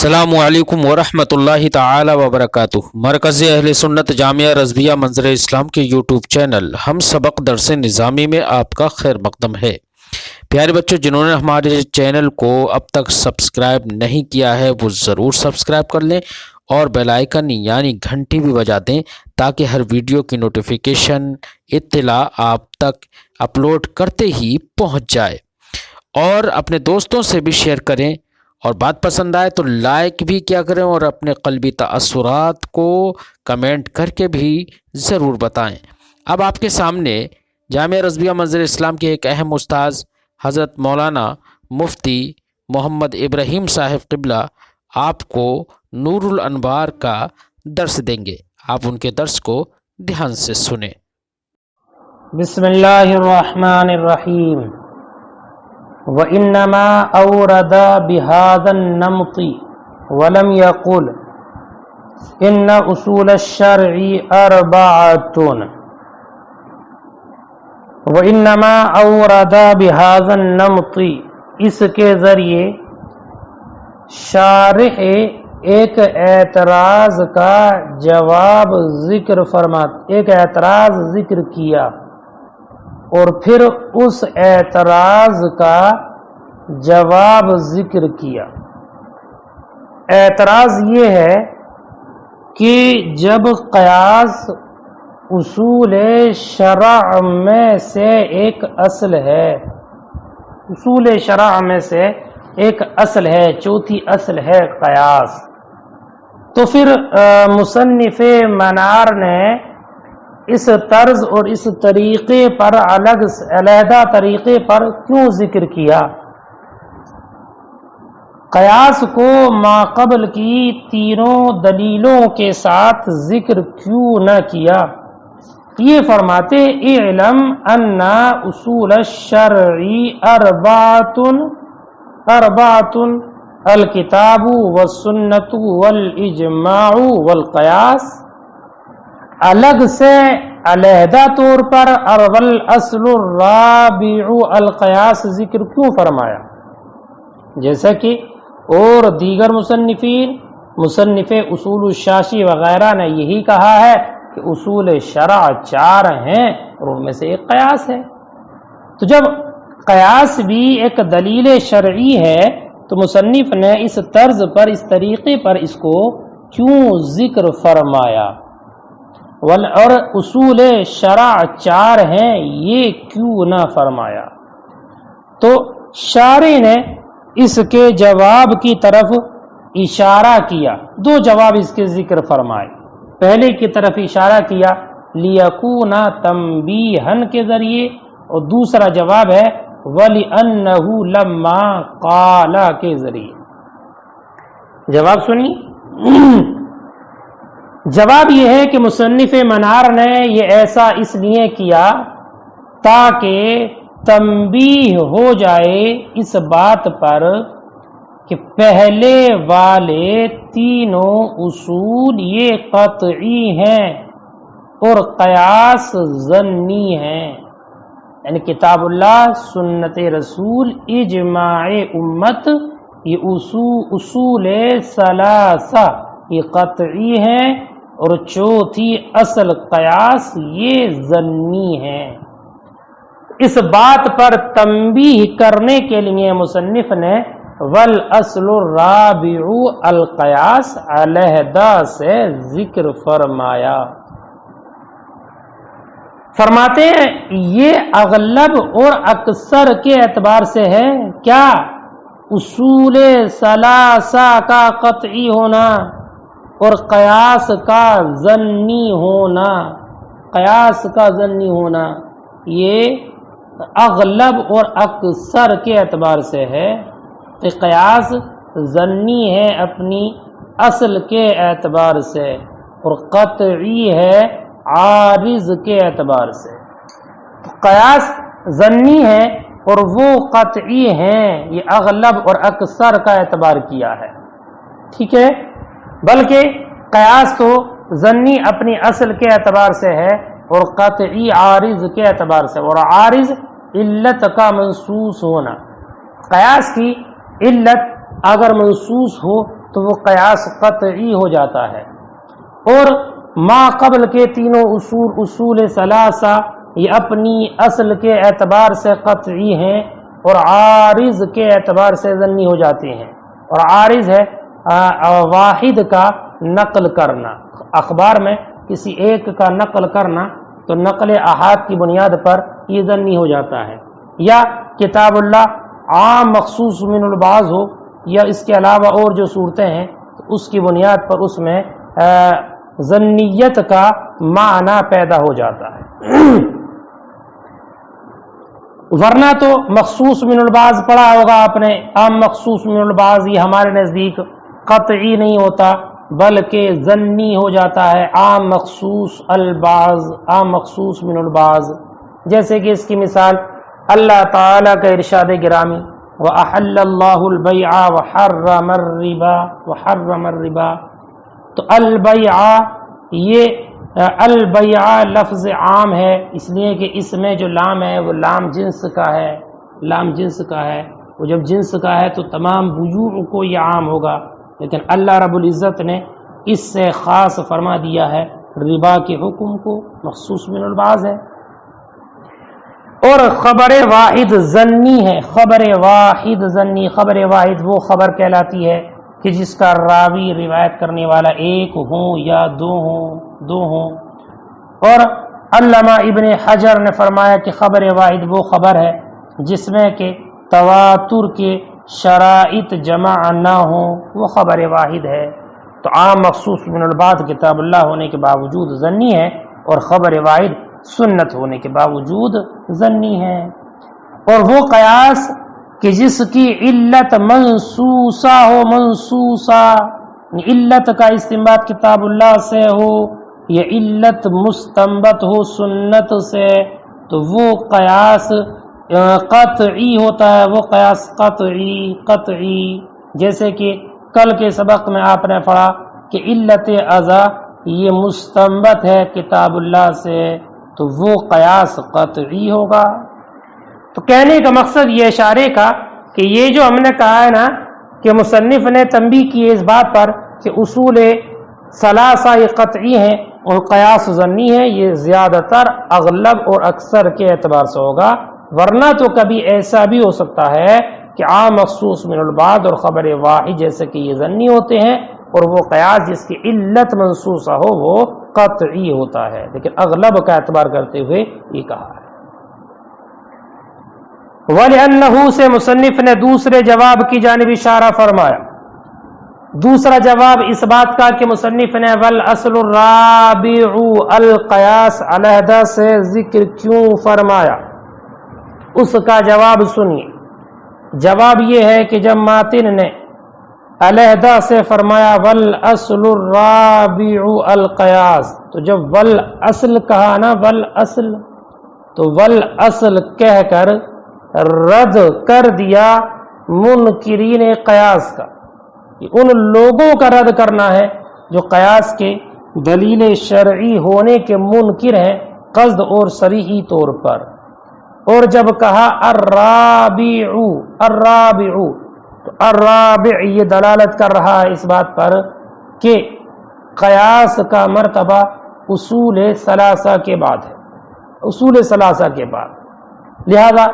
السلام علیکم ورحمۃ اللہ تعالی وبرکاتہ۔ مرکز اہل سنت جامعہ رضویہ منظر اسلام کے یوٹیوب چینل ہم سبق درس نظامی میں آپ کا خیر مقدم ہے۔ پیارے بچوں، جنہوں نے ہمارے چینل کو اب تک سبسکرائب نہیں کیا ہے وہ ضرور سبسکرائب کر لیں اور بیل آئیکن یعنی گھنٹی بھی بجا دیں تاکہ ہر ویڈیو کی نوٹیفیکیشن اطلاع آپ تک اپلوڈ کرتے ہی پہنچ جائے، اور اپنے دوستوں سے بھی شیئر کریں، اور بات پسند آئے تو لائک بھی کیا کریں، اور اپنے قلبی تاثرات کو کمنٹ کر کے بھی ضرور بتائیں۔ اب آپ کے سامنے جامعہ رضویہ منظر اسلام کے ایک اہم استاذ حضرت مولانا مفتی محمد ابراہیم صاحب قبلہ آپ کو نور الانوار کا درس دیں گے۔ آپ ان کے درس کو دھیان سے سنیں۔ بسم اللہ الرحمن الرحیم۔ وَإِنَّمَا أَوْرَدَ بِهَذَا النَّمْطِ وَلَمْ يَقُلْ إِنَّ أُصُولَ الشَّرْعِ أَرْبَعَةٌ۔ وَإِنَّمَا أَوْرَدَ بِهَذَا النَّمْطِ، اس کے ذریعے شارح ایک اعتراض کا جواب ایک اعتراض ذکر کیا، اور پھر اس اعتراض کا جواب ذکر کیا۔ اعتراض یہ ہے کہ جب قیاس اصول شرع میں سے ایک اصل ہے، اصول شرع میں سے ایک اصل ہے، چوتھی اصل ہے قیاس، تو پھر مصنف منار نے اس طرز اور اس طریقے پر علیحدہ طریقے پر کیوں ذکر کیا؟ قیاس کو ماقبل کی تینوں دلیلوں کے ساتھ ذکر کیوں نہ کیا؟ یہ فرماتے اعلم ان اصول الشرع اربعۃ الکتاب والسنۃ والاجماع والقیاس۔ الگ سے علیحدہ طور پر الاصل الرابع القیاس ذکر کیوں فرمایا؟ جیسا کہ اور دیگر مصنف اصول الشاشی وغیرہ نے یہی کہا ہے کہ اصول شرع 4 ہیں اور ان میں سے ایک قیاس ہے۔ تو جب قیاس بھی ایک دلیل شرعی ہے تو مصنف نے اس طرز پر، اس طریقے پر اس کو کیوں ذکر فرمایا، اور اصول شرع 4 ہیں یہ کیوں نہ فرمایا؟ تو شارح نے اس کے جواب کی طرف اشارہ کیا، 2 جواب اس کے ذکر فرمائے۔ پہلے کی طرف اشارہ کیا لیکون تنبیہن کے ذریعے، اور دوسرا جواب ہے وَلِأَنَّهُ لَمَّا قَالَ کے ذریعے۔ جواب سنی؟ جواب یہ ہے کہ مصنف منار نے یہ ایسا اس لیے کیا تاکہ تنبیہ ہو جائے اس بات پر کہ پہلے والے تینوں اصول یہ قطعی ہیں اور قیاس ظنی ہیں، یعنی کتاب اللہ، سنت رسول، اجماع امت، یہ اصول ثلاثہ یہ قطعی ہیں، اور چوتھی اصل قیاس یہ ظنی ہے۔ اس بات پر تنبیہ کرنے کے لیے مصنف نے والاصل الرابع القیاس علیحدہ سے ذکر فرمایا۔ فرماتے ہیں یہ اغلب اور اکثر کے اعتبار سے ہے کیا؟ اصول ثلاثہ کا قطعی ہونا اور قیاس کا ظنی ہونا، قیاس کا ظنی ہونا یہ اغلب اور اکثر کے اعتبار سے ہے کہ قیاس ظنی ہے اپنی اصل کے اعتبار سے، اور قطعی ہے عارض کے اعتبار سے۔ قیاس ظنی ہے اور وہ قطعی ہیں، یہ اغلب اور اکثر کا اعتبار کیا ہے، ٹھیک ہے؟ بلکہ قیاس تو ظنی اپنی اصل کے اعتبار سے ہے اور قطعی عارض کے اعتبار سے، اور عارض علت کا منصوص ہونا۔ قیاس کی علت اگر منصوص ہو تو وہ قیاس قطعی ہو جاتا ہے۔ اور ما قبل کے تینوں اصول ثلاثہ یہ اپنی اصل کے اعتبار سے قطعی ہیں اور عارض کے اعتبار سے ظنی ہو جاتے ہیں۔ اور عارض ہے واحد کا نقل کرنا، اخبار میں کسی ایک کا نقل کرنا تو نقل احاد کی بنیاد پر یہ ظنی ہو جاتا ہے۔ یا کتاب اللہ عام مخصوص من البعض ہو یا اس کے علاوہ اور جو صورتیں ہیں تو اس کی بنیاد پر اس میں ظنیت کا معنی پیدا ہو جاتا ہے۔ ورنہ تو مخصوص من البعض پڑھا ہوگا آپ نے، عام مخصوص من البعض یہ ہمارے نزدیک قطعی نہیں ہوتا بلکہ ظنی ہو جاتا ہے۔ عام مخصوص البعض، عام مخصوص من البعض، جیسے کہ اس کی مثال اللہ تعالیٰ کا ارشاد گرامی وَأَحَلَّ اللَّهُ الْبَيْعَ وَحَرَّمَ الرِّبَا، تو البیع یہ البیع لفظ عام ہے اس لیے کہ اس میں جو لام ہے وہ لام جنس کا ہے، لام جنس کا ہے، وہ جب جنس کا ہے تو تمام بیوع کو یہ عام ہوگا، لیکن اللہ رب العزت نے اس سے خاص فرما دیا ہے ربا کے حکم کو، مخصوص من البعض ہے۔ اور خبر واحد ظنی ہے، خبر واحد ظنی، خبر واحد وہ خبر کہلاتی ہے کہ جس کا راوی روایت کرنے والا ایک ہوں یا دو ہوں۔ اور علامہ ابن حجر نے فرمایا کہ خبر واحد وہ خبر ہے جس میں کہ تواتر کے شرائط جمع نہ ہوں، وہ خبر واحد ہے۔ تو عام مخصوص من البعض کتاب اللہ ہونے کے باوجود ظنی ہے اور خبر واحد سنت ہونے کے باوجود ظنی ہے۔ اور وہ قیاس کہ جس کی علت منصوصہ ہو، منصوصہ علت کا استنباط کتاب اللہ سے ہو یا علت مستنبط ہو سنت سے، تو وہ قیاس قطعی ہوتا ہے، وہ قیاس قطعی، جیسے کہ کل کے سبق میں آپ نے پڑھا کہ علت ازا یہ مستنبط ہے کتاب اللہ سے، تو وہ قیاس قطعی ہوگا۔ تو کہنے کا مقصد یہ اشارے کا کہ یہ جو ہم نے کہا ہے نا کہ مصنف نے تنبیہ کی ہے اس بات پر کہ اصول ثلاثہ یہ قطعی ہیں اور قیاس ظنی ہے، یہ زیادہ تر اغلب اور اکثر کے اعتبار سے ہوگا، ورنہ تو کبھی ایسا بھی ہو سکتا ہے کہ عام مخصوص من البعض اور خبر واحد جیسے کہ یہ ظنی ہوتے ہیں اور وہ قیاس جس کی علت منصوصہ ہو وہ قطعی ہوتا ہے، لیکن اغلب کا اعتبار کرتے ہوئے یہ کہا ہے۔ وَلِأَنَّهُ سے مصنف نے دوسرے جواب کی جانب اشارہ فرمایا۔ دوسرا جواب اس بات کا کہ مصنف نے وَالْأَصْلُ الرَّابِعُ الْقِيَاسُ علیحدہ سے ذکر کیوں فرمایا، اس کا جواب سنیے۔ جواب یہ ہے کہ جب ماتن نے علیحدہ سے فرمایا وَالْأَصْلُ الرَّابِعُ الْقِيَاسُ، تو جب وَالْأَصْل کہا نا، وَالْأَصْل، تو وَالْأَصْل کہہ کر رد کر دیا منکرین قیاس کا، ان لوگوں کا رد کرنا ہے جو قیاس کے دلیل شرعی ہونے کے منکر ہیں قصد اور صریحی طور پر۔ اور جب کہا الرابع، تو الرابع یہ دلالت کر رہا ہے اس بات پر کہ قیاس کا مرتبہ اصول ثلاثہ کے بعد ہے، اصول ثلاثہ کے بعد، لہذا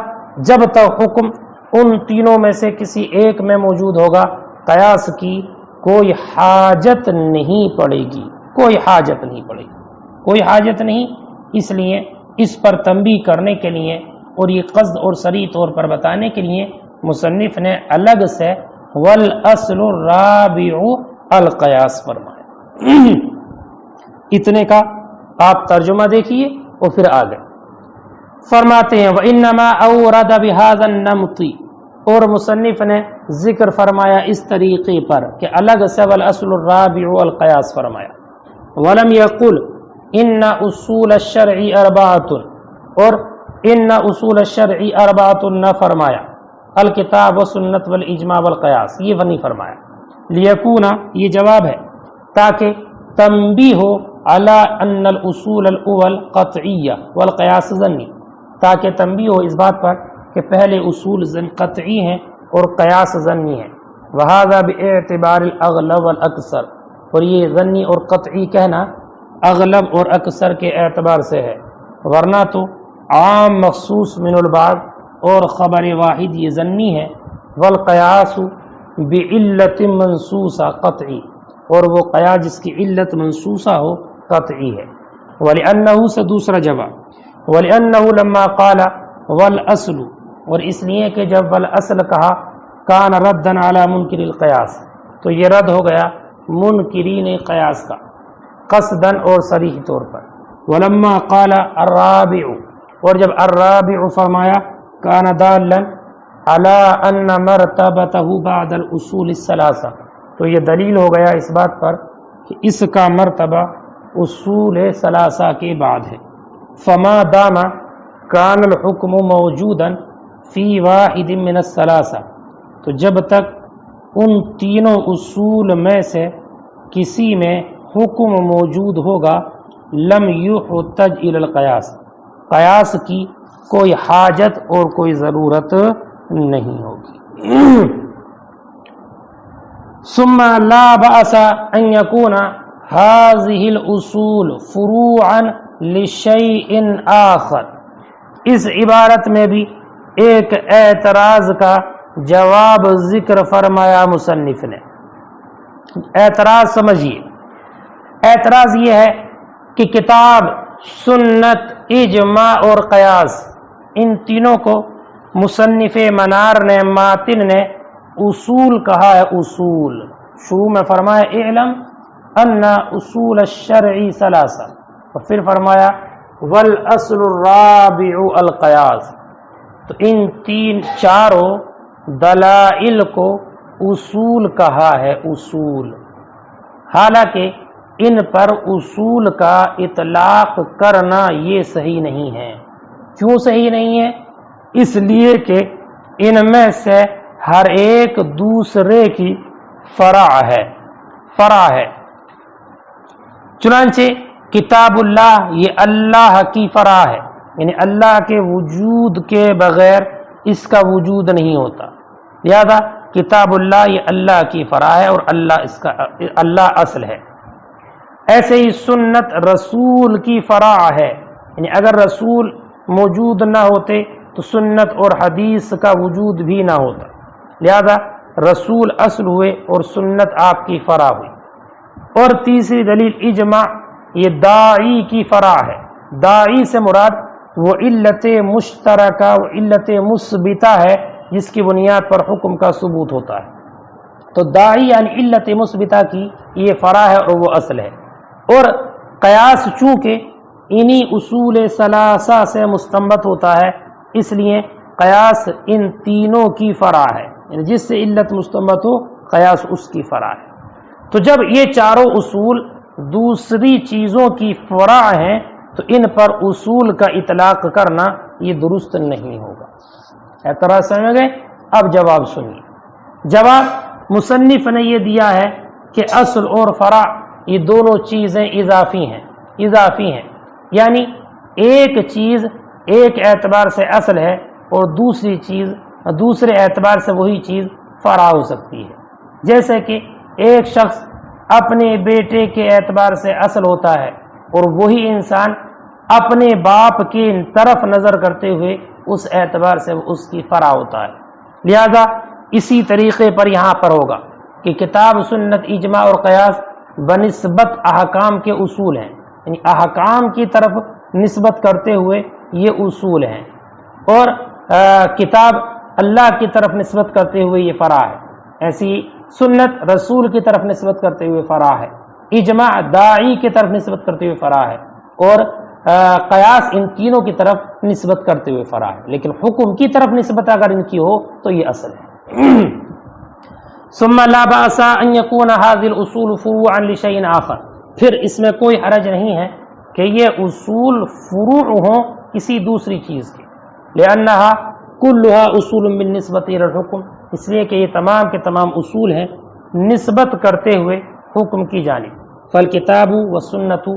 جب تک حکم ان تینوں میں سے کسی ایک میں موجود ہوگا قیاس کی کوئی حاجت نہیں پڑے گی، کوئی حاجت نہیں پڑے گی، کوئی حاجت نہیں۔ اس لیے اس پر تنبیہ کرنے کے لیے اور یہ قصد اور صریح طور پر بتانے کے لیے مصنف نے الگ سے وَالْأَصْلُ الرَّابِعُ الْقِيَاسُ فرمایا۔ اتنے کا آپ ترجمہ دیکھیے اور پھر آگے فرماتے ہیں وَإِنَّمَا أَوْرَدَ بِهَذَا النَّمْطِ، اور مصنف نے ذکر فرمایا اس طریقے پر کہ الگ سے وَالْأَصْلُ الرَّابِعُ الْقِيَاسُ فرمایا۔ وَلَمْ يَقُلْ إِنَّ أُصُولَ الشَّرْعِ أَرْبَعَةٌ، اور إِنَّ أُصُولَ الشَّرْعِ أَرْبَعَةٌ نہ فرمایا، الکتاب والسنت والاجماع والقیاس یہ نہیں فرمایا۔ لیکون یہ جواب ہے تاکہ تنبیہ ہو علی ان الاصول الاول قطعیہ والقیاس ظنی، تاکہ تنبیہ ہو اس بات پر کہ پہلے اصول قطعی ہیں اور قیاس ظنی ہیں۔ وہذا باعتبار الاغلب والاکثر، اور یہ ظنی اور قطعی کہنا اغلب اور اکثر کے اعتبار سے ہے، ورنہ تو عام مخصوص من البعض اور خبر واحد یہ ظنی ہے، والقیاس بعلت منصوصہ قطعی، اور وہ قیاس جس کی علت منصوصہ ہو قطعی ہے۔ وَلِأَنَّهُ سے دوسرا جواب، وَلِأَنَّهُ لَمَّا قَالَ وَالْأَصْلُ، اور اس لیے کہ جب والاصل کہا کان ردًا علی منکر القیاس، تو یہ رد ہو گیا منکرین قیاس کا قصداً اور صریح طور پر۔ ولما قال الرابع، اور جب الرابع فرمایا کان دالا علی ان مرتبتہ بعد الاصول الثلاثہ، تو یہ دلیل ہو گیا اس بات پر کہ اس کا مرتبہ اصول ثلاثہ کے بعد ہے۔ فما دام کان الحکم موجودا فی واحد من الثلاثہ، تو جب تک ان تینوں اصول میں سے کسی میں حکم موجود ہوگا لم یحتج الی القیاس، قیاس کی کوئی حاجت اور کوئی ضرورت نہیں ہوگی۔ ثم لا بأس ان يكون هذه الاصول فروعا لشيء آخر، اس عبارت میں بھی ایک اعتراض کا جواب ذکر فرمایا مصنف نے۔ اعتراض سمجھیے، اعتراض یہ ہے کہ کتاب، سنت، اجماع اور قیاس، ان تینوں کو مصنف منار نے، ماتن نے اصول کہا ہے۔ اصول شروع میں فرمایا اعلم ان اصول الشرع ثلاثہ، اور پھر فرمایا والاصل الرابع القیاس، تو ان چاروں دلائل کو اصول کہا ہے۔ اصول، حالانکہ ان پر اصول کا اطلاق کرنا یہ صحیح نہیں ہے۔ کیوں صحیح نہیں ہے؟ اس لیے کہ ان میں سے ہر ایک دوسرے کی فرع ہے۔ چنانچہ کتاب اللہ یہ اللہ کی فرع ہے، یعنی اللہ کے وجود کے بغیر اس کا وجود نہیں ہوتا، لہذا کتاب اللہ یہ اللہ کی فرع ہے اور اللہ اصل ہے۔ ایسے ہی سنت رسول کی فرع ہے، یعنی اگر رسول موجود نہ ہوتے تو سنت اور حدیث کا وجود بھی نہ ہوتا، لہذا رسول اصل ہوئے اور سنت آپ کی فرع ہوئی۔ اور تیسری دلیل اجماع، یہ داعی کی فرع ہے۔ داعی سے مراد وہ علت مشترکہ و علت مثبتہ ہے جس کی بنیاد پر حکم کا ثبوت ہوتا ہے۔ تو داعی یعنی علت مثبتہ کی یہ فرع ہے اور وہ اصل ہے۔ اور قیاس چونکہ انہی اصول ثلاثہ سے مستنبط ہوتا ہے، اس لیے قیاس ان تینوں کی فرع ہے، یعنی جس سے علت مستنبط ہو قیاس اس کی فرع ہے۔ تو جب یہ چاروں اصول دوسری چیزوں کی فرع ہیں تو ان پر اصول کا اطلاق کرنا یہ درست نہیں ہوگا۔ اعتراض سمجھ گئے؟ اب جواب سنیے۔ جواب مصنف نے یہ دیا ہے کہ اصل اور فرع یہ دونوں چیزیں اضافی ہیں، یعنی ایک چیز ایک اعتبار سے اصل ہے اور دوسری چیز دوسرے اعتبار سے وہی چیز فرع ہو سکتی ہے۔ جیسے کہ ایک شخص اپنے بیٹے کے اعتبار سے اصل ہوتا ہے اور وہی انسان اپنے باپ کی طرف نظر کرتے ہوئے اس اعتبار سے اس کی فرع ہوتا ہے۔ لہذا اسی طریقے پر یہاں پر ہوگا کہ کتاب، سنت، اجماع اور قیاس بنسبت احکام کے اصول ہیں، یعنی احکام کی طرف نسبت کرتے ہوئے یہ اصول ہیں، اور کتاب اللہ کی طرف نسبت کرتے ہوئے یہ فرع ہے، ایسی سنت رسول کی طرف نسبت کرتے ہوئے فرع ہے، اجماع داعی کی طرف نسبت کرتے ہوئے فرع ہے، اور قیاس ان تینوں کی طرف نسبت کرتے ہوئے فرع ہے، لیکن حکم کی طرف نسبت اگر ان کی ہو تو یہ اصل ہے۔ ثم لا بأس ان يكون هذه الاصول فروعا لشيء آخر، پھر اس میں کوئی حرج نہیں ہے کہ یہ اصول فروع ہوں کسی دوسری چیز کے، لأنها كلها اصول بالنسبة الى الحكم، اس لیے کہ یہ تمام کے تمام اصول ہیں نسبت کرتے ہوئے حکم کی جانب۔ فالکتاب والسنت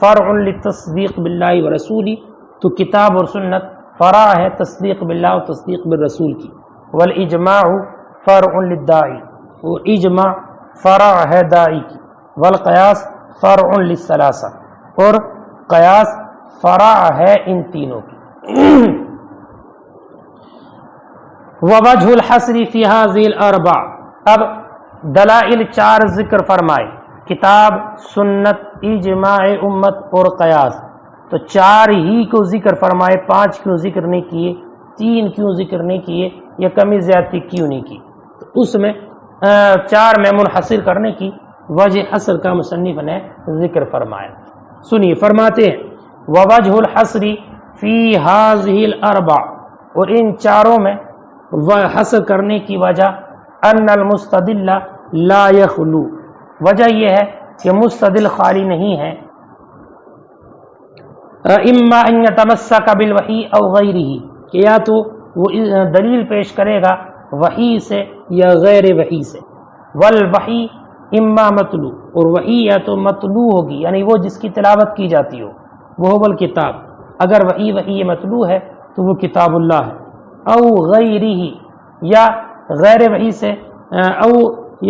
فرع للتصدیق باللہ ورسولہ، تو کتاب اور سنت فرع ہے تصدیق باللہ اور تصدیق بالرسول کی۔ والاجماع فرع للداعی، وہ اجماع فرع ہے دائی کی، والقیاس فرع للثلاثہ، اور قیاس فرع ہے ان تینوں کی۔ ووجہ الحصر فی ہذہ الاربع، اب دلائل چار ذکر فرمائے، کتاب، سنت، اجماع امت اور قیاس، تو چار ہی کو ذکر فرمائے، 5 کیوں ذکر نہیں کیے، 3 کیوں ذکر نہیں کیے، یا کمی زیادتی کیوں نہیں کی؟ تو اس میں 4 میں منحصر کرنے کی وجہ حصر کا مصنف نے ذکر فرمایا۔ سنیے، فرماتے ہیں ووجہ الحصر فی ہذہ الاربع، اور ان چاروں میں حصر کرنے کی وجہ ان المستدل لا یخلو، وجہ یہ ہے کہ مستدل خالی نہیں ہے، اما ان یتمسک بالوحی او غیرہ، کہ یا تو وہ دلیل پیش کرے گا وحی سے یا غیر وحی سے، والوحی اما متلو، اور وحی یا تو متلو ہوگی، یعنی وہ جس کی تلاوت کی جاتی ہو، وہ الکتاب، اگر وحی متلو ہے تو وہ کتاب اللہ ہے، او غیرہ، یا غیر وحی سے او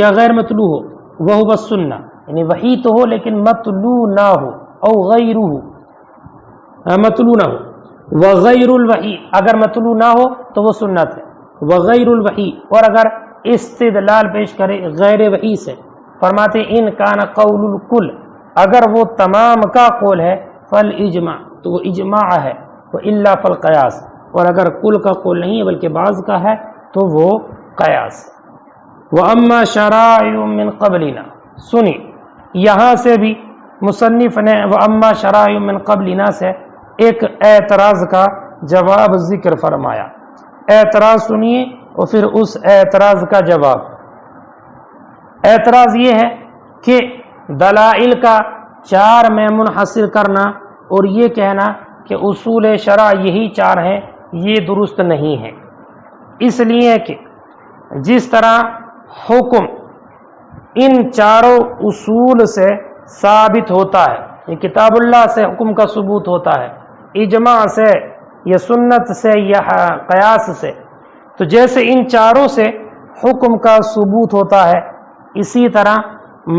یا غیر متلو ہو، وہ السنہ، یعنی وحی تو ہو لیکن متلو نہ ہو، او غیرہ متلو نہ ہو، وغیر الوحی، اگر متلو نہ ہو تو وہ سنت ہے، وغیر الوحی، اور اگر استدلال پیش کرے غیر وحی سے، فرماتے ان کان قول الکل، اگر وہ تمام کا قول ہے فالاجماع، تو وہ اجماع ہے، والا فالقیاس، اور اگر کل کا قول نہیں ہے بلکہ بعض کا ہے تو وہ قیاس۔ واما شرائع من قبلنا، سنی یہاں سے بھی مصنف نے واما شرائع من قبلنا سے ایک اعتراض کا جواب ذکر فرمایا۔ اعتراض سنیے اور پھر اس اعتراض کا جواب۔ اعتراض یہ ہے کہ دلائل کا 4 میں منحصر کرنا اور یہ کہنا کہ اصول شرع یہی 4 ہیں، یہ درست نہیں ہے، اس لیے کہ جس طرح حکم ان چاروں اصول سے ثابت ہوتا ہے، یہ کتاب اللہ سے حکم کا ثبوت ہوتا ہے، اجماع سے یا سنت سے یا قیاس سے، تو جیسے ان چاروں سے حکم کا ثبوت ہوتا ہے، اسی طرح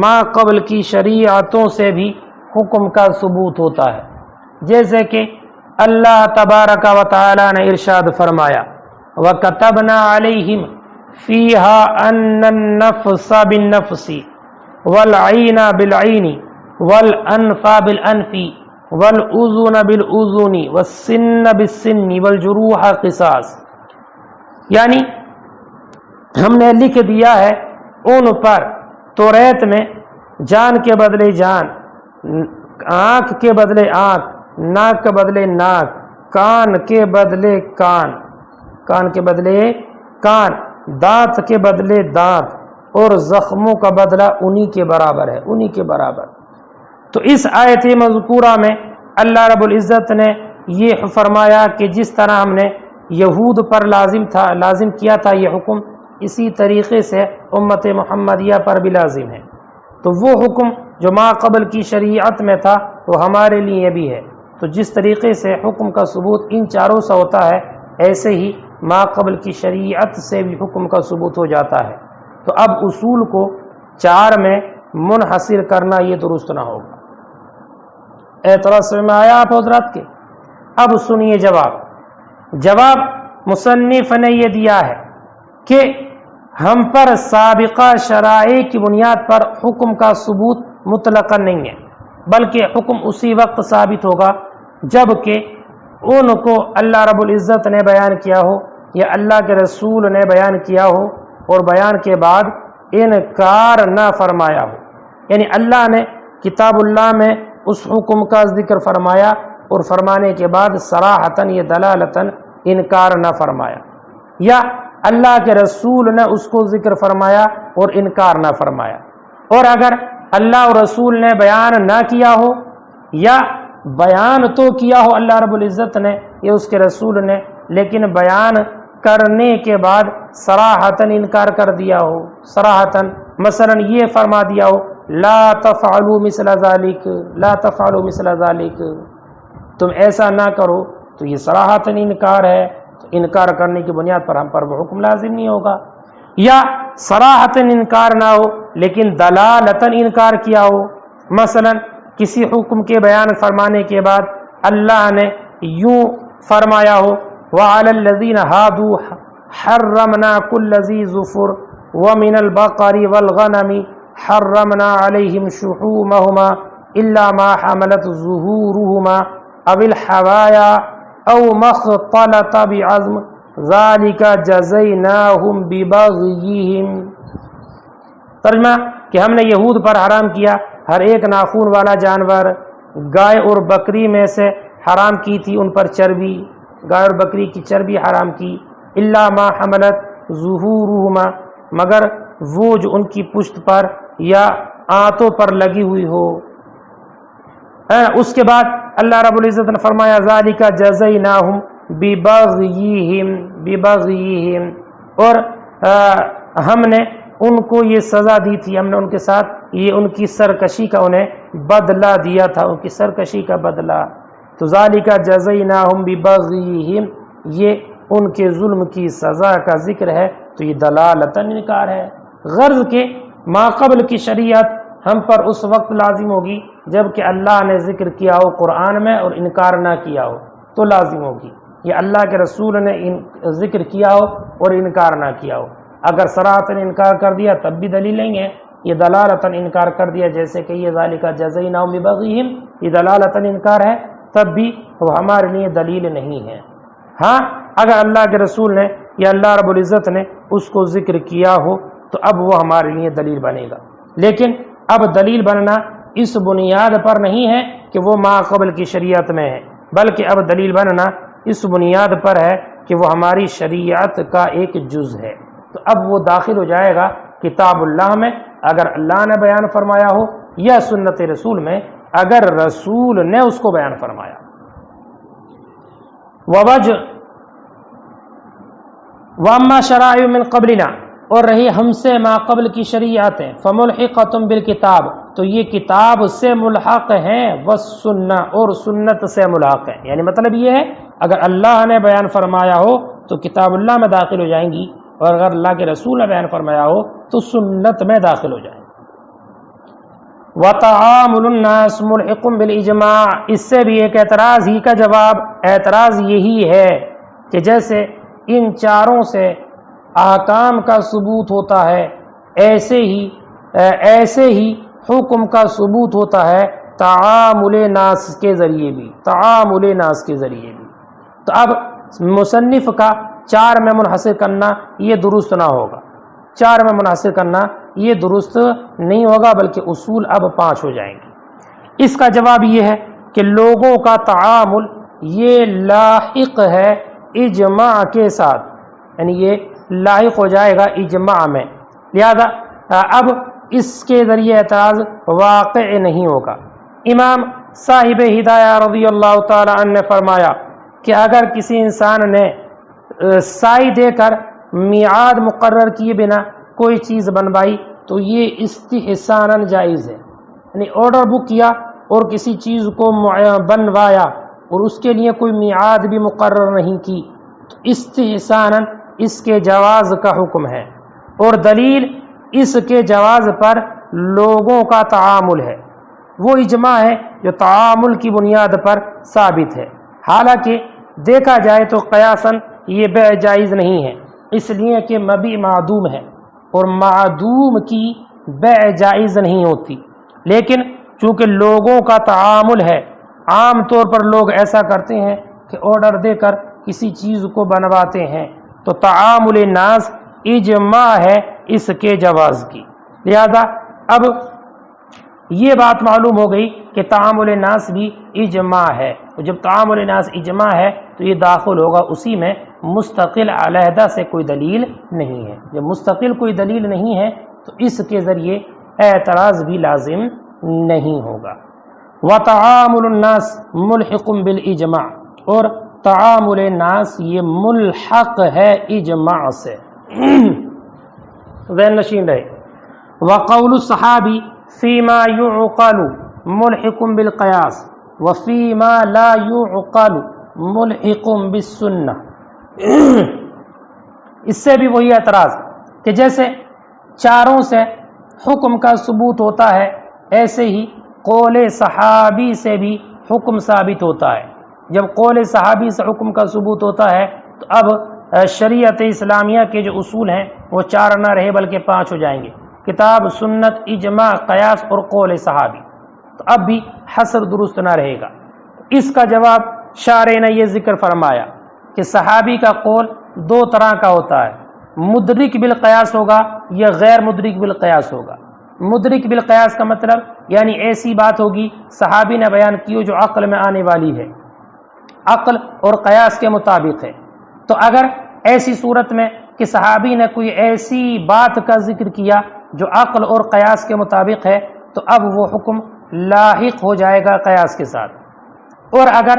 ما قبل کی شریعتوں سے بھی حکم کا ثبوت ہوتا ہے، جیسے کہ اللہ تبارک و تعالی نے ارشاد فرمایا وَكَتَبْنَا عَلَيْهِمْ فِيهَا أَنَّ النَّفْسَ بِالنَّفْسِ وَالْعَيْنَ بِالْعَيْنِ وَالْأَنْفَ بِالْأَنْفِ وَالْأُذُنَ بِالْأُذُنِ وَالسِّنَّ بِالسِّنِّ وَالْجُرُوحَ قِصَاص، یعنی ہم نے لکھ دیا ہے ان پر توریت میں جان کے بدلے جان، آنکھ کے بدلے آنکھ، ناک کے بدلے ناک، کان کے بدلے کان، کان کے بدلے کان، دانت کے بدلے دانت، اور زخموں کا بدلہ انہی کے برابر ہے، انہی کے برابر۔ تو اس آیت مذکورہ میں اللہ رب العزت نے یہ فرمایا کہ جس طرح ہم نے یہود پر لازم کیا تھا یہ حکم، اسی طریقے سے امت محمدیہ پر بھی لازم ہے، تو وہ حکم جو ما قبل کی شریعت میں تھا وہ ہمارے لیے بھی ہے، تو جس طریقے سے حکم کا ثبوت ان چاروں سے ہوتا ہے ایسے ہی ما قبل کی شریعت سے بھی حکم کا ثبوت ہو جاتا ہے، تو اب اصول کو 4 میں منحصر کرنا یہ درست نہ ہوگا۔ اعتراض میں آیا آپ حضرات کے؟ اب سنیے جواب مصنف نے یہ دیا ہے کہ ہم پر سابقہ شرائع کی بنیاد پر حکم کا ثبوت مطلقاً نہیں ہے، بلکہ حکم اسی وقت ثابت ہوگا جب کہ ان کو اللہ رب العزت نے بیان کیا ہو یا اللہ کے رسول نے بیان کیا ہو اور بیان کے بعد انکار نہ فرمایا ہو، یعنی اللہ نے کتاب اللہ میں اس حکم کا ذکر فرمایا اور فرمانے کے بعد صراحتاً یا دلالتاً انکار نہ فرمایا، یا اللہ کے رسول نے اس کو ذکر فرمایا اور انکار نہ فرمایا، اور اگر اللہ اور رسول نے بیان نہ کیا ہو یا بیان تو کیا ہو اللہ رب العزت نے یا اس کے رسول نے، لیکن بیان کرنے کے بعد صراحتاً انکار کر دیا ہو، صراحتاً مثلا یہ فرما دیا ہو لا تفعلوا مثل ذلك، لا تفعلوا مثل ذلك، تم ایسا نہ کرو، تو یہ صراحتاً انکار ہے، تو انکار کرنے کی بنیاد پر ہم پر وہ حکم لازم نہیں ہوگا۔ یا صراحتاً انکار نہ ہو لیکن دلالتاً انکار کیا ہو. مثلا کسی حکم کے بیان فرمانے کے بعد اللہ نے یوں فرمایا ہو وَعَلَى الَّذِينَ هَادُوا حَرَّمْنَا كُلَّ ذِي ظُفُرٍ وَمِنَ الْبَقَرِ وَالْغَنَمِ حَرَّمْنَا عَلَيْهِمْ شُحُومَهُمَا إِلَّا مَا حَمَلَتْ ظُهُورُهُمَا أَوِ الْحَوَايَا أَوْ مَا اخْتَلَطَ بِعَظْمٍ ذَلِكَ جَزَيْنَاهُمْ بِبَغْيِهِمْ. ترجمہ کہ ہم نے یہود پر حرام کیا ہر ایک ناخون والا جانور، گائے اور بکری میں سے حرام کی تھی ان پر چربی، گائے اور بکری کی چربی حرام کی. الا ما حملت ظہورہما، مگر وہ جو ان کی پشت پر یا آنتوں پر لگی ہوئی ہو. اس کے بعد اللہ رب العزت نے فرمایا ذالک جزیناہم ببغیہم، اور ہم نے ان کو یہ سزا دی تھی، ہم نے ان کے ساتھ یہ ان کی سرکشی کا انہیں بدلہ دیا تھا، ان کی سرکشی کا بدلہ. تو ذالک جزیناہم ببغیہم، یہ ان کے ظلم کی سزا کا ذکر ہے. تو یہ دلالتاً انکار ہے. غرض کہ ما قبل کی شریعت ہم پر اس وقت لازم ہوگی جب کہ اللہ نے ذکر کیا ہو قرآن میں اور انکار نہ کیا ہو تو لازم ہوگی. یہ اللہ کے رسول نے ذکر کیا ہو اور انکار نہ کیا ہو. اگر صراحتاً انکار کر دیا تب بھی دلیل نہیں ہے. یہ دلالتاً انکار کر دیا جیسے کہ یہ ذالک جزیناہم ببغیہم، یہ دلالتاً انکار ہے تب بھی وہ ہمارے لیے دلیل نہیں ہے. ہاں اگر اللہ کے رسول نے یا اللہ رب العزت نے اس کو ذکر کیا ہو تو اب وہ ہمارے لیے دلیل بنے گا. لیکن اب دلیل بننا اس بنیاد پر نہیں ہے کہ وہ ما قبل کی شریعت میں ہے، بلکہ اب دلیل بننا اس بنیاد پر ہے کہ وہ ہماری شریعت کا ایک جز ہے. تو اب وہ داخل ہو جائے گا کتاب اللہ میں اگر اللہ نے بیان فرمایا ہو، یا سنت رسول میں اگر رسول نے اس کو بیان فرمایا. وَأَمَّا شَرَائِعُ مِنْ قَبْلِنَا، اور رہی ہم سے ما قبل کی شریعتیں، فَمُلْحِقَةٌ بِالْكِتَابِ، تو یہ کتاب سے ملحق ہیں، وَالسُّنَّةِ، اور سنت سے ملحق ہیں. یعنی مطلب یہ ہے اگر اللہ نے بیان فرمایا ہو تو کتاب اللہ میں داخل ہو جائیں گی، اور اگر اللہ کے رسول نے بیان فرمایا ہو تو سنت میں داخل ہو جائیں گی. وَتَعَامُلُ النَّاسِ مُلْحِقٌ بِالْإِجْمَاعِ، اس سے بھی ایک اعتراض ہی کا جواب، اعتراض یہی ہے کہ جیسے ان چاروں سے احکام کا ثبوت ہوتا ہے ایسے ہی حکم کا ثبوت ہوتا ہے تعامل ناس کے ذریعے بھی، تعامل ناس کے ذریعے بھی. تو اب مصنف کا 4 میں منحصر کرنا یہ درست نہ ہوگا، 4 میں منحصر کرنا یہ درست نہیں ہوگا، بلکہ اصول اب 5 ہو جائیں گے. اس کا جواب یہ ہے کہ لوگوں کا تعامل یہ لاحق ہے اجماع کے ساتھ، یعنی یہ لاحق ہو جائے گا اجماع میں، لہذا اب اس کے ذریعے اعتراض واقع نہیں ہوگا. امام صاحب ہدایہ رضی اللہ تعالی عنہ نے فرمایا کہ اگر کسی انسان نے سائی دے کر میعاد مقرر کیے بنا کوئی چیز بنوائی تو یہ استحساناً جائز ہے. یعنی آرڈر بک کیا اور کسی چیز کو بنوایا اور اس کے لیے کوئی میعاد بھی مقرر نہیں کی تو استحساناً اس کے جواز کا حکم ہے. اور دلیل اس کے جواز پر لوگوں کا تعامل ہے، وہ اجماع ہے جو تعامل کی بنیاد پر ثابت ہے. حالانکہ دیکھا جائے تو قیاساً یہ بیع جائز نہیں ہے، اس لیے کہ مبیع معدوم ہے اور معدوم کی بیع جائز نہیں ہوتی. لیکن چونکہ لوگوں کا تعامل ہے، عام طور پر لوگ ایسا کرتے ہیں کہ آرڈر دے کر کسی چیز کو بنواتے ہیں تو تعامل ناس اجماع ہے اس کے جواز کی. لہذا اب یہ بات معلوم ہو گئی کہ تعامل ناس بھی اجماع ہے، اور جب تعامل ناس اجماع ہے تو یہ داخل ہوگا اسی میں، مستقل علیحدہ سے کوئی دلیل نہیں ہے. جب مستقل کوئی دلیل نہیں ہے تو اس کے ذریعے اعتراض بھی لازم نہیں ہوگا. وَتَعَامُلُ النَّاسِ مُلْحِقٌ بِالْإِجْمَاعِ، اور تعامل ناس یہ ملحق ہے اجماع سے. ذہن نشین رہے. وَقَوْلُ الصَّحَابِ فِيمَا يُعْقَلُ مُلْحِقٌ بِالْقِيَاسِ وَفِيمَا لَا يُعْقَلُ مُلْحِقٌ بِالسُّنَّةِ. اس سے بھی وہی اعتراض کہ جیسے چاروں سے حکم کا ثبوت ہوتا ہے، ایسے ہی قول صحابی سے بھی حکم ثابت ہوتا ہے۔ جب قول صحابی سے حکم کا ثبوت ہوتا ہے تو اب شریعت اسلامیہ کے جو اصول ہیں وہ 4 نہ رہے بلکہ 5 ہو جائیں گے، کتاب، سنت، اجماع، قیاس اور قول صحابی۔ تو اب بھی حصر درست نہ رہے گا۔ اس کا جواب شارح نے یہ ذکر فرمایا کہ صحابی کا قول 2 طرح کا ہوتا ہے، مدرک بالقیاس ہوگا یا غیر مدرک بالقیاس ہوگا۔ مدرک بالقیاس کا مطلب یعنی ایسی بات ہوگی صحابی نے بیان کی ہو جو عقل میں آنے والی ہے، عقل اور قیاس کے مطابق ہے۔ تو اگر ایسی صورت میں کہ صحابی نے کوئی ایسی بات کا ذکر کیا جو عقل اور قیاس کے مطابق ہے تو اب وہ حکم لاحق ہو جائے گا قیاس کے ساتھ، اور اگر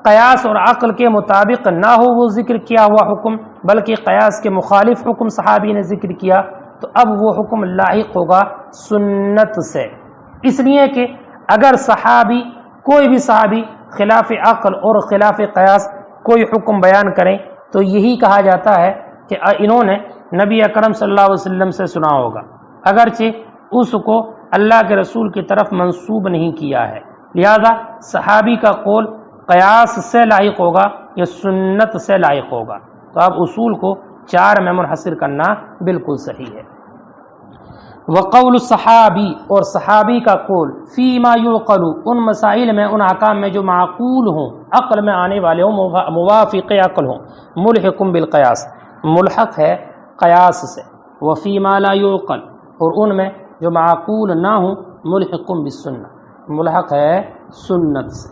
قیاس اور عقل کے مطابق نہ ہو وہ ذکر کیا ہوا حکم بلکہ قیاس کے مخالف حکم صحابی نے ذکر کیا تو اب وہ حکم لاحق ہوگا سنت سے۔ اس لیے کہ اگر صحابی، کوئی بھی صحابی خلاف عقل اور خلاف قیاس کوئی حکم بیان کریں تو یہی کہا جاتا ہے کہ انہوں نے نبی اکرم صلی اللہ علیہ وسلم سے سنا ہوگا، اگرچہ اس کو اللہ کے رسول کی طرف منسوب نہیں کیا ہے۔ لہذا صحابی کا قول قیاس سے لاحق ہوگا یا سنت سے لاحق ہوگا۔ تو اب اصول کو 4 میں منحصر کرنا بالکل صحیح ہے۔ وقول الصحابی، اور صحابی کا قول، فی ما یعقل، ان مسائل میں، ان احکام میں جو معقول ہوں، عقل میں آنے والے ہوں، موافق عقل ہوں، ملحق بالقیاس، ملحق ہے قیاس سے، وفی ما لا یعقل، اور ان میں جو معقول نہ ہوں، ملحق بالسنہ، ملحق ہے سنت سے،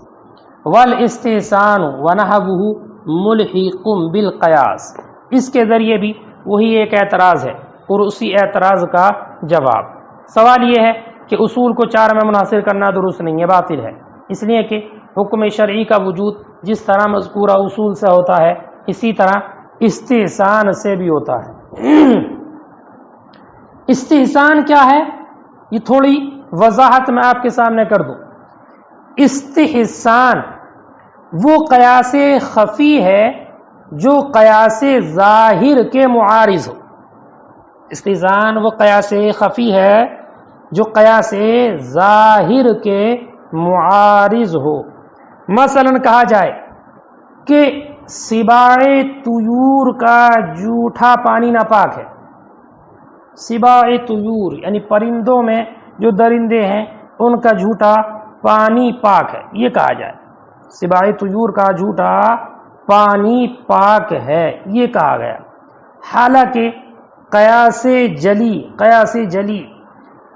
والاستحسان ونحوہ ملحق بالقیاس۔ اس کے ذریعے بھی وہی ایک اعتراض ہے اور اسی اعتراض کا جواب۔ سوال یہ ہے کہ اصول کو 4 میں منحصر کرنا درست نہیں ہے، باطل ہے، اس لیے کہ حکم شرعی کا وجود جس طرح مذکورہ اصول سے ہوتا ہے اسی طرح استحسان سے بھی ہوتا ہے۔ استحسان کیا ہے یہ تھوڑی وضاحت میں آپ کے سامنے کر دوں۔ استحسان وہ قیاس خفی ہے جو قیاس ظاہر کے معارض ہو۔ استحسان وہ قیاس خفی ہے جو قیاس ظاہر کے معارض ہو۔ مثلا کہا جائے کہ سباع طیور کا جوٹھا پانی ناپاک ہے۔ سباع طیور یعنی پرندوں میں جو درندے ہیں ان کا جھوٹا پانی پاک ہے، یہ کہا جائے سباع طیور کا جھوٹا پانی پاک ہے، یہ کہا گیا۔ حالانکہ قیاس جلی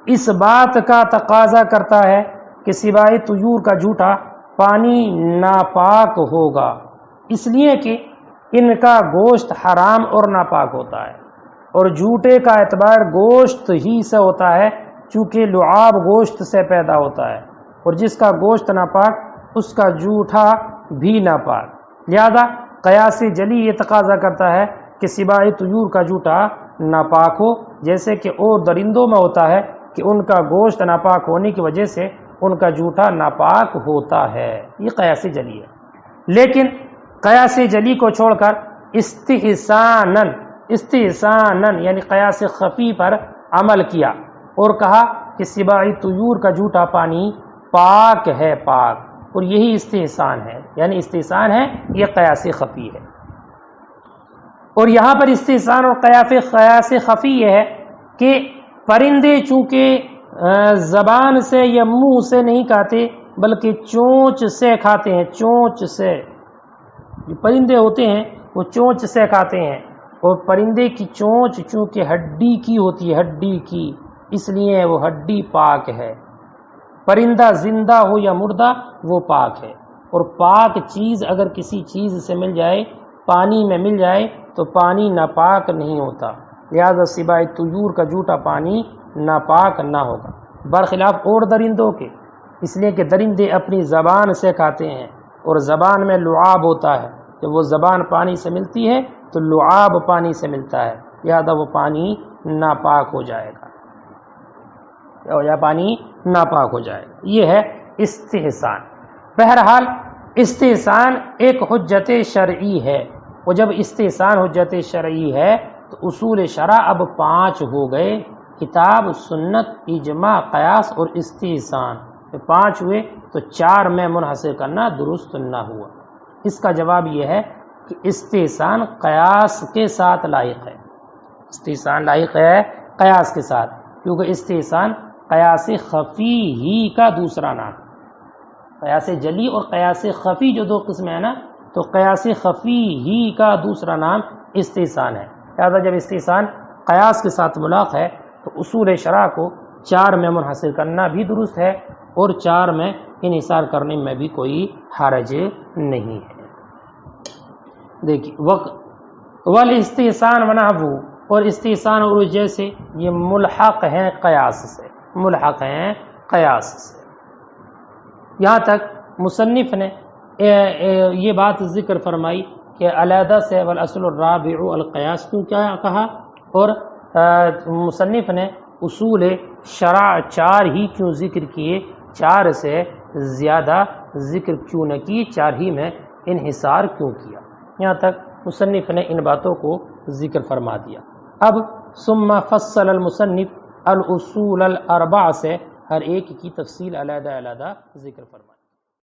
اس بات کا تقاضا کرتا ہے کہ سباع طیور کا جھوٹا پانی ناپاک ہوگا، اس لیے کہ ان کا گوشت حرام اور ناپاک ہوتا ہے، اور جھوٹے کا اعتبار گوشت ہی سے ہوتا ہے چونکہ لعاب گوشت سے پیدا ہوتا ہے، اور جس کا گوشت ناپاک اس کا جھوٹا بھی ناپاک۔ لہذا قیاس جلی یہ تقاضا کرتا ہے کہ سباع طیور کا جھوٹا ناپاک ہو، جیسے کہ اور درندوں میں ہوتا ہے کہ ان کا گوشت ناپاک ہونے کی وجہ سے ان کا جھوٹا ناپاک ہوتا ہے، یہ قیاس جلی ہے۔ لیکن قیاس جلی کو چھوڑ کر استحساناً یعنی قیاس خفی پر عمل کیا اور کہا کہ سباع طیور کا جھوٹا پانی پاک ہے، پاک، اور یہی استحسان ہے، یعنی استحسان ہے یہ قیاس خفی ہے۔ اور یہاں پر استحسان اور قیاس خفی یہ ہے کہ پرندے چونکہ زبان سے یا منہ سے نہیں کھاتے بلکہ چونچ سے کھاتے ہیں، چونچ سے، یہ پرندے ہوتے ہیں وہ چونچ سے کھاتے ہیں، اور پرندے کی چونچ چونکہ ہڈی کی ہوتی ہے، ہڈی کی، اس لیے وہ ہڈی پاک ہے۔ پرندہ زندہ ہو یا مردہ وہ پاک ہے، اور پاک چیز اگر کسی چیز سے مل جائے، پانی میں مل جائے تو پانی ناپاک نہیں ہوتا، لہذا سباع طیور کا جھوٹا پانی ناپاک نہ ہوگا، برخلاف اور درندوں کے، اس لیے کہ درندے اپنی زبان سے کھاتے ہیں اور زبان میں لعاب ہوتا ہے، جب وہ زبان پانی سے ملتی ہے تو لعاب پانی سے ملتا ہے، لہذا وہ پانی ناپاک ہو جائے گا، یا پانی ناپاک ہو جائے گا۔ یہ ہے استحسان۔ بہرحال استحسان ایک حجت شرعی ہے، اور جب استحسان حجت شرعی ہے تو اصول شرع اب 5 ہو گئے، کتاب، سنت، اجماع، قیاس اور استحسان، 5 ہوئے تو 4 میں منحصر کرنا درست نہ ہوا۔ اس کا جواب یہ ہے کہ استحسان قیاس کے ساتھ لائق ہے، استحسان لائق ہے قیاس کے ساتھ، کیونکہ استحسان قیاس خفی ہی کا دوسرا نام، قیاس جلی اور قیاس خفی جو 2 قسمیں ہیں نا، تو قیاس خفی ہی کا دوسرا نام استحسان ہے۔ لہٰذا جب استحسان قیاس کے ساتھ ملاق ہے تو اصول شرع کو 4 میں منحصر کرنا بھی درست ہے، اور 4 میں انحصار کرنے میں بھی کوئی حرج نہیں ہے۔ دیکھیے والاستحسان ونحو، اور استحسان اور جیسے یہ ملحق ہیں قیاس سے، ملحق ہیں قیاس سے۔ یہاں تک مصنف نے یہ بات ذکر فرمائی کہ علیحدہ سے والاصل الرابع القیاس کیوں کیا کہا، اور مصنف نے اصول شرع 4 ہی کیوں ذکر کیے، 4 سے زیادہ ذکر کیوں نہ کی، 4 ہی میں انحصار کیوں کیا۔ یہاں تک مصنف نے ان باتوں کو ذکر فرما دیا۔ اب ثم فصل المصنف الاصول الاربع سے ہر ایک کی تفصیل علیحدہ علیحدہ ذکر فرما